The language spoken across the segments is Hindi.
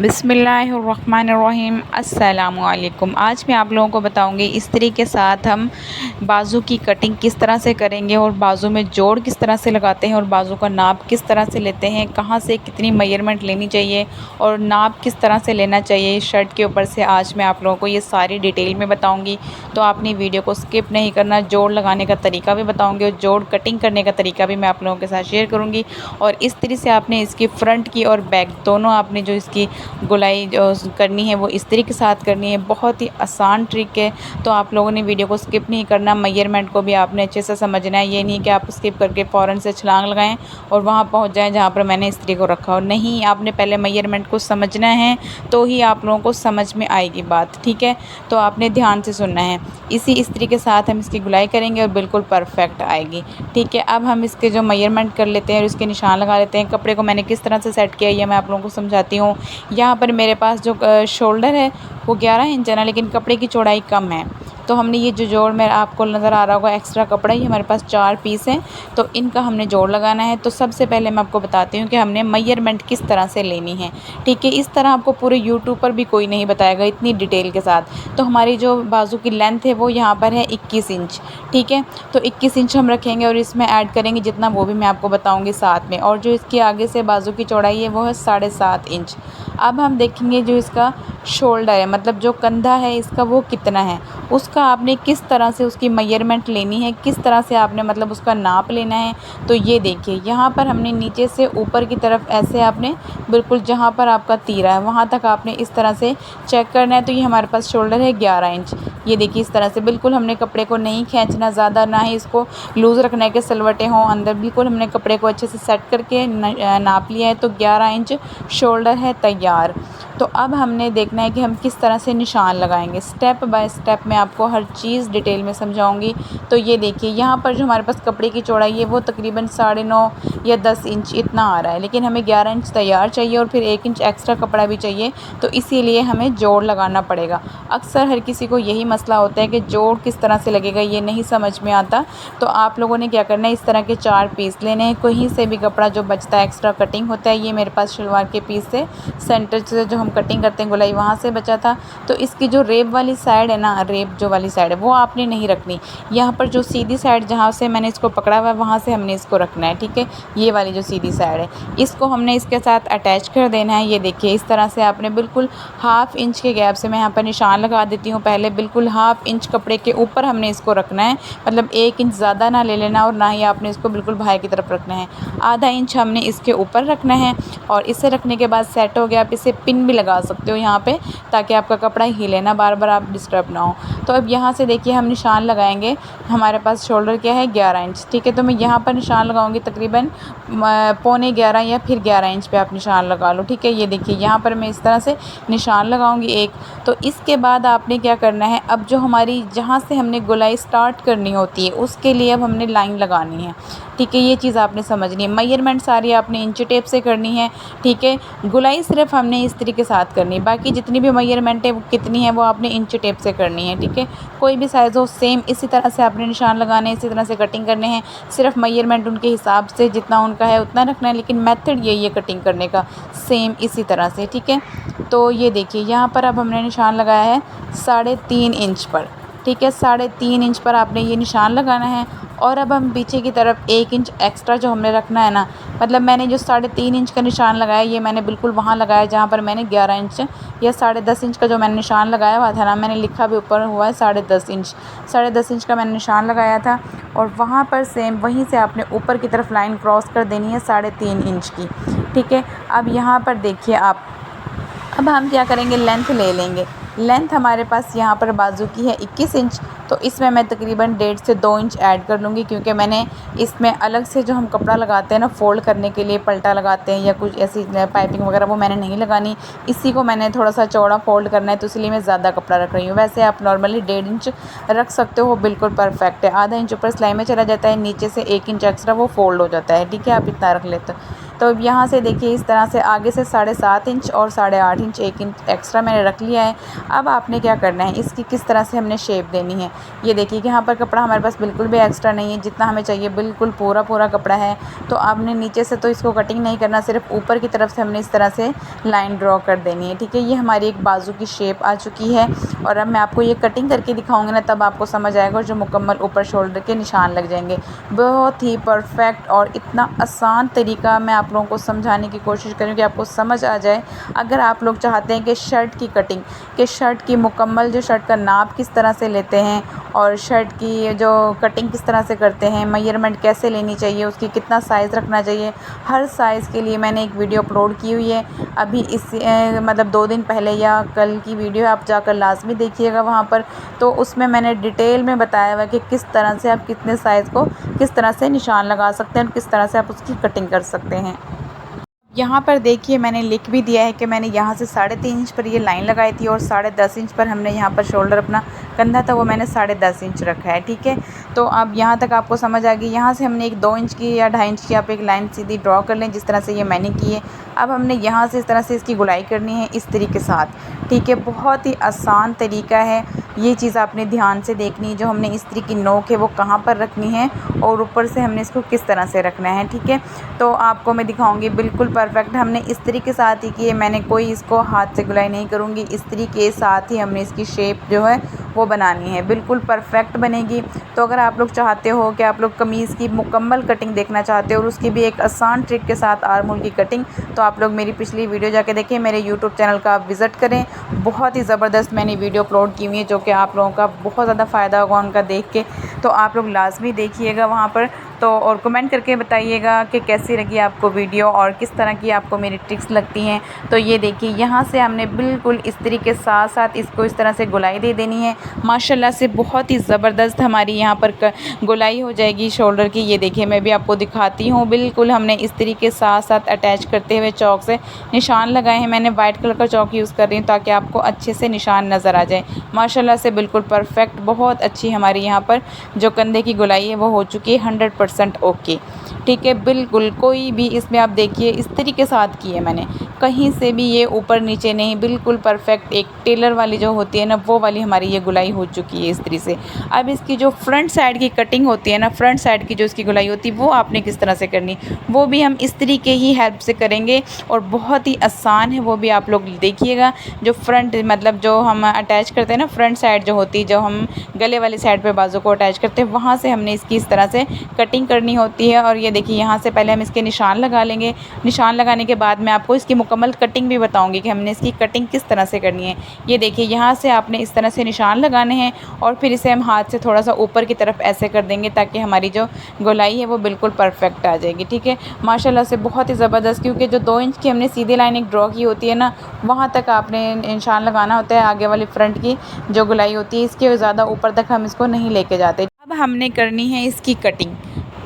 बिस्मिल्लाहिर्रहमानिर्रहीम अस्सलामुअलैकुम। आज मैं आप लोगों को बताऊंगी इस्त्री के साथ हम बाजू की कटिंग किस तरह से करेंगे और बाजू में जोड़ किस तरह से लगाते हैं और बाजू का नाप किस तरह से लेते हैं, कहाँ से कितनी मेजरमेंट लेनी चाहिए और नाप किस तरह से लेना चाहिए शर्ट के ऊपर से। आज मैं आप लोगों को ये सारी डिटेल में बताऊँगी, तो आपने वीडियो को स्किप नहीं करना। जोड़ लगाने का तरीका भी बताऊँगी और जोड़ कटिंग करने का तरीका भी मैं आप लोगों के साथ शेयर करूँगी। और इस तरह से आपने इसकी फ्रंट की और बैक दोनों आपने जो इसकी गोलाई जो करनी है वो इस्त्री के साथ करनी है। बहुत ही आसान ट्रिक है, तो आप लोगों ने वीडियो को स्किप नहीं करना। मेजरमेंट को भी आपने अच्छे से समझना है, ये नहीं कि आप स्किप करके फ़ौरन से छलांग लगाएं और वहाँ पहुँच जाएं जहाँ पर मैंने इस्त्री को रखा हो। नहीं, आपने पहले मेजरमेंट को समझना है, तो ही आप लोगों को समझ में आएगी बात, ठीक है। तो आपने ध्यान से सुनना है। इसी इस्त्री के साथ हम इसकी गुलाई करेंगे और बिल्कुल परफेक्ट आएगी, ठीक है। अब हम इसके जो मेजरमेंट कर लेते हैं और इसके निशान लगा लेते हैं। कपड़े को मैंने किस तरह से सेट किया ये मैं आप लोगों को समझाती हूँ। यहाँ पर मेरे पास जो शोल्डर है वो 11 इंच है ना, लेकिन कपड़े की चौड़ाई कम है। तो हमने ये जो जोड़ में आपको नज़र आ रहा होगा एक्स्ट्रा कपड़ा, ये हमारे पास 4 पीस हैं, तो इनका हमने जोड़ लगाना है। तो सबसे पहले मैं आपको बताती हूँ कि हमने मेजरमेंट किस तरह से लेनी है, ठीक है। इस तरह आपको पूरे यूट्यूब पर भी कोई नहीं बताएगा इतनी डिटेल के साथ। तो हमारी जो बाजू की लेंथ है वो यहाँ पर है 21 इंच, ठीक है। तो 21 इंच हम रखेंगे और इसमें ऐड करेंगे जितना, वो भी मैं आपको बताऊँगी साथ में। और जो इसके आगे से बाजू की चौड़ाई है वो है 7.5 इंच। अब हम देखेंगे जो इसका शोल्डर है, मतलब जो कंधा है इसका, वो कितना है, उसका आपने किस तरह से उसकी मेजरमेंट लेनी है, किस तरह से आपने मतलब उसका नाप लेना है। तो ये देखिए, यहाँ पर हमने नीचे से ऊपर की तरफ ऐसे आपने बिल्कुल जहाँ पर आपका तीरा है वहाँ तक आपने इस तरह से चेक करना है। तो ये हमारे पास शोल्डर है 11 इंच। ये देखिए इस तरह से बिल्कुल हमने कपड़े को नहीं खींचना ज़्यादा, ना ही इसको लूज़ रखना है कि सलवटें हों अंदर। बिल्कुल हमने कपड़े को अच्छे से सेट करके नाप लिया है। तो 11 इंच शोल्डर है तैयार। तो अब हमने देखना है कि हम किस तरह से निशान लगाएंगे। स्टेप बाय स्टेप मैं आपको हर चीज़ डिटेल में समझाऊंगी। तो ये देखिए, यहाँ पर जो हमारे पास कपड़े की चौड़ाई है वो तकरीबन 9.5 या 10 इंच इतना आ रहा है, लेकिन हमें 11 इंच तैयार चाहिए और फिर 1 इंच एक्स्ट्रा कपड़ा भी चाहिए। तो इसीलिए हमें जोड़ लगाना पड़ेगा। अक्सर हर किसी को यही मसला होता है कि जोड़ किस तरह से लगेगा ये नहीं समझ में आता। तो आप लोगों ने क्या करना है, इस तरह के 4 पीस लेने हैं। कहीं से भी कपड़ा जो बचता है एक्स्ट्रा कटिंग होता है, ये मेरे पास शलवार के पीस से सेंटर से जो हम कटिंग करते हैं गोलाई वहाँ से बचा था। तो इसकी जो रेप वाली साइड है ना, रेप जो वाली साइड है वो आपने नहीं रखनी। यहाँ पर जो सीधी साइड जहाँ से मैंने इसको पकड़ा हुआ है वहाँ से हमने इसको रखना है, ठीक है। ये वाली जो सीधी साइड है इसको हमने इसके साथ अटैच कर देना है। ये देखिए इस तरह से आपने बिल्कुल 1/2 इंच के गैप से, मैं यहाँ पर निशान लगा देती हूँ पहले, बिल्कुल 1/2 इंच कपड़े के ऊपर हमने इसको रखना है। मतलब 1 इंच ज़्यादा ना ले लेना और ना ही आपने इसको बिल्कुल बाहर की तरफ रखना है। आधा इंच हमने इसके ऊपर रखना है और इसे रखने के बाद सेट हो गया। आप इसे पिन भी लगा सकते हो यहाँ पे, ताकि आपका कपड़ा हिले ना, बार बार आप डिस्टर्ब ना हो। तो अब यहाँ से देखिए हम निशान लगाएंगे। हमारे पास शोल्डर क्या है 11 इंच, ठीक है। तो मैं यहाँ पर निशान लगाऊंगी तकरीबन 11.25 या फिर 11 इंच पे आप निशान लगा लो, ठीक है। ये देखिए यहाँ पर मैं इस तरह से निशान लगाऊंगी एक। तो इसके बाद आपने क्या करना है, अब जो हमारी जहाँ से हमने गोलाई स्टार्ट करनी होती है उसके लिए अब हमने लाइन लगानी है, ठीक है। ये चीज़ आपने समझनी है। मेजरमेंट सारी आपने इंच टेप से करनी है, ठीक है। गुलाई सिर्फ हमने इस्त्री के साथ करनी है, बाकी जितनी भी मेजरमेंट है वो कितनी है वो आपने इंच टेप से करनी है, ठीक है। कोई भी साइज़ हो सेम इसी तरह से आपने निशान लगाने हैं, इसी तरह से कटिंग करने हैं। सिर्फ मेजरमेंट उनके हिसाब से जितना उनका है उतना रखना है, लेकिन मेथड यही है कटिंग करने का, सेम इसी तरह से, ठीक है। तो ये देखिए यहाँ पर अब हमने निशान लगाया है 3.5 इंच पर, ठीक है। 3.5 इंच पर आपने ये निशान लगाना है। और अब हम पीछे की तरफ 1 इंच एक्स्ट्रा जो हमने रखना है ना, मतलब मैंने जो 3.5 इंच का निशान लगाया ये मैंने बिल्कुल वहाँ लगाया जहाँ पर मैंने 11 इंच या 10.5 इंच का जो मैंने निशान लगाया हुआ था ना, मैंने लिखा भी ऊपर हुआ है 10.5 इंच। 10.5 इंच का मैंने निशान लगाया था और वहाँ पर सेम वहीं से आपने ऊपर की तरफ लाइन क्रॉस कर देनी है 3.5 इंच की, ठीक है। अब यहाँ पर देखिए आप, अब हम क्या करेंगे, लेंथ ले लेंगे। लेंथ हमारे पास यहाँ पर बाजू की है 21 इंच, तो इसमें मैं तकरीबन 1.5 से 2 इंच ऐड कर लूँगी, क्योंकि मैंने इसमें अलग से जो हम कपड़ा लगाते हैं ना फोल्ड करने के लिए, पलटा लगाते हैं या कुछ ऐसी पाइपिंग वगैरह, वो मैंने नहीं लगानी। इसी को मैंने थोड़ा सा चौड़ा फोल्ड करना है, तो इसलिए मैं ज़्यादा कपड़ा रख रही हूँ। वैसे आप नॉर्मली 1.5 इंच रख सकते हो, बिल्कुल परफेक्ट है। आधा इंच ऊपर सिलाई में चला जाता है, नीचे से 1 इंच एक्स्ट्रा वो फोल्ड हो जाता है, ठीक है। आप इतना रख लेते हो। तो अब यहाँ से देखिए इस तरह से आगे से 7.5 इंच और 8.5 इंच 1 इंच एक्स्ट्रा मैंने रख लिया है। अब आपने क्या करना है, इसकी किस तरह से हमने शेप देनी है। ये देखिए कि यहाँ पर कपड़ा हमारे पास बिल्कुल भी एक्स्ट्रा नहीं है, जितना हमें चाहिए बिल्कुल पूरा कपड़ा है। तो आपने नीचे से तो इसको कटिंग नहीं करना, सिर्फ ऊपर की तरफ से हमने इस तरह से लाइन ड्रॉ कर देनी है, ठीक है। ये हमारी एक बाजू की शेप आ चुकी है और अब मैं आपको ये कटिंग करके दिखाऊंगी ना, तब आपको समझ आएगा और जो मुकम्मल ऊपर शोल्डर के निशान लग जाएंगे। बहुत ही परफेक्ट और इतना आसान तरीका मैं आप लोगों को समझाने की कोशिश करूँ कि आपको समझ आ जाए। अगर आप लोग चाहते हैं कि शर्ट की कटिंग, कि शर्ट की मुकम्मल जो शर्ट का नाप किस तरह से लेते हैं और शर्ट की जो कटिंग किस तरह से करते हैं, मेजरमेंट कैसे लेनी चाहिए, उसकी कितना साइज़ रखना चाहिए, हर साइज़ के लिए मैंने एक वीडियो अपलोड की हुई है। अभी इस मतलब 2 दिन पहले या कल की वीडियो, आप जाकर लाजमी देखिएगा वहाँ पर। तो उसमें मैंने डिटेल में बताया हुआ है कि किस तरह से आप कितने साइज़ को किस तरह से निशान लगा सकते हैं और किस तरह से आप उसकी कटिंग कर सकते हैं। यहाँ पर देखिए मैंने लिख भी दिया है कि मैंने यहाँ से 3.5 इंच पर ये लाइन लगाई थी और 10.5 इंच पर हमने यहाँ पर शोल्डर अपना कंधा था वो मैंने 10.5 इंच रखा है, ठीक है। तो अब यहाँ तक आपको समझ आ गई। यहाँ से हमने एक 2 इंच की या 2.5 इंच की आप एक लाइन सीधी ड्रॉ कर लें, जिस तरह से ये मैंने की है। अब हमने यहाँ से इस तरह से इसकी गुलाई करनी है इस तरीके के साथ, ठीक है। बहुत ही आसान तरीका है, ये चीज़ आपने ध्यान से देखनी है। जो हमने इस्त्री की नोक है वो कहाँ पर रखनी है और ऊपर से हमने इसको किस तरह से रखना है, ठीक है। तो आपको मैं दिखाऊंगी बिल्कुल परफेक्ट हमने इस्त्री के साथ ही की है। मैंने कोई इसको हाथ से गुलाई नहीं करूँगी, इस्त्री के साथ ही हमने इसकी शेप जो है वो बनानी है, बिल्कुल परफेक्ट बनेगी। तो अगर आप लोग चाहते हो कि आप लोग कमीज़ की मुकम्मल कटिंग देखना चाहते हो और उसकी भी एक आसान ट्रिक के साथ आर्म होल की कटिंग, तो आप लोग मेरी पिछली वीडियो जाके देखें, मेरे यूट्यूब चैनल का आप विज़िट करें। बहुत ही ज़बरदस्त मैंने वीडियो अपलोड की हुई है जो कि आप लोगों का बहुत ज़्यादा फ़ायदा होगा उनका देख के। तो आप लोग लाजमी देखिएगा वहाँ पर तो, और कमेंट करके बताइएगा कि कैसी लगी आपको वीडियो और किस तरह की आपको मेरी ट्रिक्स लगती हैं। तो ये देखिए यहाँ से हमने बिल्कुल इस्त्री के साथ साथ इसको इस तरह से गुलाई दे देनी है। माशाल्लाह से बहुत ही ज़बरदस्त हमारी यहाँ पर गुलाई हो जाएगी शोल्डर की। ये देखिए मैं भी आपको दिखाती हूँ, बिल्कुल हमने इस्त्री के साथ साथ अटैच करते हुए चौक से निशान लगाए हैं। मैंने वाइट कलर का चौक यूज़ कर रही हूँ ताकि आपको अच्छे से निशान नज़र आ जाए। माशाल्लाह से बिल्कुल परफेक्ट, बहुत अच्छी हमारी यहाँ पर जो कंधे की गुलाई है वो हो चुकी है 100% ओके, ठीक है। बिल्कुल कोई भी इसमें आप देखिए इस्त्री के साथ की है मैंने, कहीं से भी ये ऊपर नीचे नहीं, बिल्कुल परफेक्ट एक टेलर वाली जो होती है ना वो वाली हमारी ये गुलाई हो चुकी है इस्त्री से। अब इसकी जो फ्रंट साइड की कटिंग होती है ना, फ्रंट साइड की जो इसकी गुलाई होती है वो आपने किस तरह से करनी, वो भी हम इस्त्री के ही हेल्प से करेंगे और बहुत ही आसान है, वो भी आप लोग देखिएगा। जो फ्रंट मतलब जो हम अटैच करते हैं ना, फ्रंट साइड जो होती है, जो हम गले वाली साइड पे बाजू को अटैच करते हैं, वहाँ से हमने इसकी इस तरह से कटिंग करनी होती है। और ये देखिए यहाँ से पहले हम इसके निशान लगा लेंगे। निशान लगाने के बाद मैं आपको इसकी मुकम्मल कटिंग भी बताऊंगी कि हमने इसकी कटिंग किस तरह से करनी है। ये देखिए यहाँ से आपने इस तरह से निशान लगाने हैं और फिर इसे हम हाथ से थोड़ा सा ऊपर की तरफ ऐसे कर देंगे ताकि हमारी जो गोलाई है वो बिल्कुल परफेक्ट आ जाएगी, ठीक है। माशाल्लाह से बहुत ही ज़बरदस्त, क्योंकि जो 2 इंच की हमने सीधी लाइन एक ड्रॉ की होती है ना, वहाँ तक आपने निशान लगाना होता है। आगे वाली फ्रंट की जो गोलाई होती है इसके ज़्यादा ऊपर तक हम इसको नहीं लेके जाते। अब हमने करनी है इसकी कटिंग।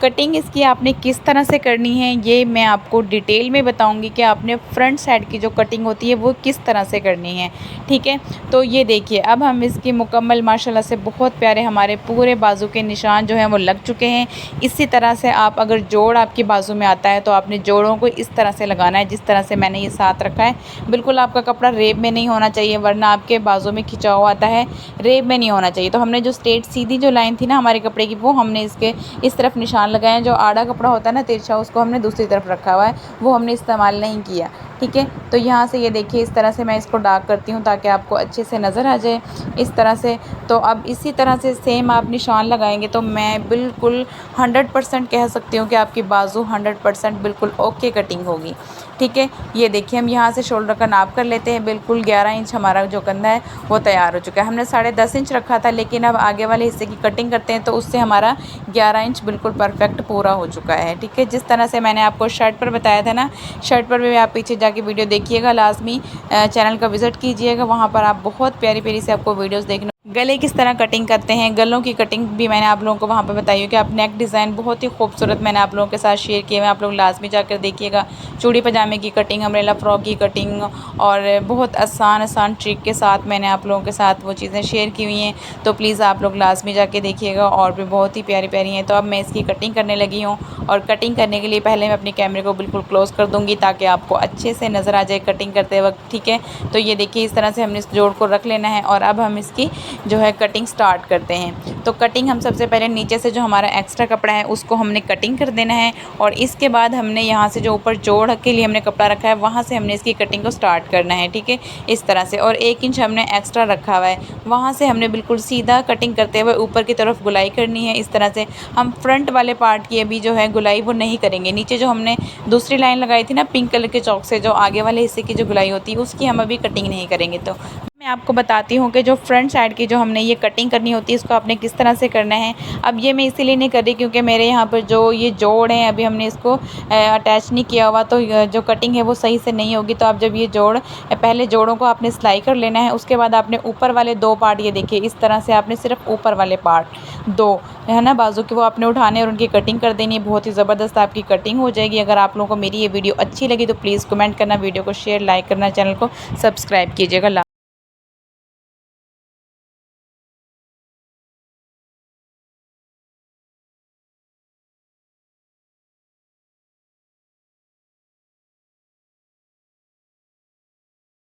कटिंग इसकी आपने किस तरह से करनी है ये मैं आपको डिटेल में बताऊंगी कि आपने फ्रंट साइड की जो कटिंग होती है वो किस तरह से करनी है, ठीक है। तो ये देखिए अब हम इसकी मुकम्मल माशाल्लाह से बहुत प्यारे हमारे पूरे बाजू के निशान जो हैं वो लग चुके हैं। इसी तरह से आप अगर जोड़ आपकी बाजू में आता है तो आपने जोड़ों को इस तरह से लगाना है जिस तरह से मैंने ये साथ रखा है। बिल्कुल आपका कपड़ा रेब में नहीं होना चाहिए, वरना आपके बाजू में खिंचाव आता है, रेब में नहीं होना चाहिए। तो हमने जो स्ट्रेट सीधी जो लाइन थी ना हमारे कपड़े की, वो हमने इसके इस तरफ निशान लगाए। जो आड़ा कपड़ा होता है ना तिरछा, उसको हमने दूसरी तरफ रखा हुआ है, वो हमने इस्तेमाल नहीं किया, ठीक है। तो यहाँ से ये देखिए इस तरह से मैं इसको डार्क करती हूँ ताकि आपको अच्छे से नज़र आ जाए इस तरह से। तो अब इसी तरह से सेम आप निशान लगाएंगे तो मैं बिल्कुल 100% कह सकती हूँ कि आपकी बाजू 100% बिल्कुल ओके कटिंग होगी, ठीक है। ये देखिए हम यहाँ से शोल्डर का नाप कर लेते हैं। बिल्कुल 11 इंच हमारा जो कंधा है वो तैयार हो चुका है। हमने 10.5 इंच रखा था, लेकिन अब आगे वाले हिस्से की कटिंग करते हैं तो उससे हमारा 11 इंच बिल्कुल परफेक्ट पूरा हो चुका है, ठीक है। जिस तरह से मैंने आपको शर्ट पर बताया था ना, शर्ट पर भी आप पीछे जाके वीडियो देखिएगा, लाजमी चैनल का विज़िट कीजिएगा, वहाँ पर आप बहुत प्यारी प्यारी से आपको वीडियोज़ देखने। गले किस तरह कटिंग करते हैं, गलों की कटिंग भी मैंने आप लोगों को वहाँ पर बताई है कि आप नेक डिज़ाइन बहुत ही खूबसूरत मैंने आप लोगों के साथ शेयर किए हुए, आप लोग लाजमी जाकर देखिएगा। चूड़ी पजामे की कटिंग, अम्ब्रेला फ्रॉक की कटिंग और बहुत आसान ट्रिक के साथ मैंने आप लोगों के साथ वो चीज़ें शेयर की हुई हैं। तो प्लीज़ आप लोग लाजमी जाके देखिएगा और भी बहुत ही प्यारी प्यारी हैं। तो अब मैं इसकी कटिंग करने लगी हूँ और कटिंग करने के लिए पहले मैं अपनी कैमरे को बिल्कुल क्लोज़ कर दूँगी ताकि आपको अच्छे से नज़र आ जाए कटिंग करते वक्त, ठीक है। तो ये देखिए इस तरह से हमने इस जोड़ को रख लेना है और अब हम इसकी जो है कटिंग स्टार्ट करते हैं। तो कटिंग हम सबसे पहले नीचे से जो हमारा एक्स्ट्रा कपड़ा है उसको हमने कटिंग कर देना है और इसके बाद हमने यहाँ से जो ऊपर जोड़ के लिए हमने कपड़ा रखा है वहाँ से हमने इसकी कटिंग को स्टार्ट करना है, ठीक है, इस तरह से। और 1 इंच हमने एक्स्ट्रा रखा हुआ है, वहाँ से हमने बिल्कुल सीधा कटिंग करते हुए ऊपर की तरफ गुलाई करनी है। इस तरह से हम फ्रंट वाले पार्ट की अभी जो है गुलाई वो नहीं करेंगे। नीचे जो हमने दूसरी लाइन लगाई थी ना पिंक कलर के चौक से, जो आगे वाले हिस्से की जो गुलाई होती है उसकी हम अभी कटिंग नहीं करेंगे। तो मैं आपको बताती हूँ कि जो फ्रंट साइड की जो हमने ये कटिंग करनी होती है इसको आपने किस तरह से करना है। अब ये मैं इसीलिए नहीं कर रही क्योंकि मेरे यहाँ पर जो ये जोड़ हैं अभी हमने इसको अटैच नहीं किया हुआ, तो जो कटिंग है वो सही से नहीं होगी। तो आप जब ये जोड़ पहले जोड़ों को आपने सिलाई कर लेना है, उसके बाद आपने ऊपर वाले 2 पार्ट, ये देखिए इस तरह से आपने सिर्फ ऊपर वाले पार्ट 2 है ना बाजू के, वो आपने उठाने और उनकी कटिंग कर देनी है। बहुत ही ज़बरदस्त आपकी कटिंग हो जाएगी। अगर आप लोगों को मेरी ये वीडियो अच्छी लगी तो प्लीज़ कमेंट करना, वीडियो को शेयर, लाइक करना, चैनल को सब्सक्राइब कीजिएगा।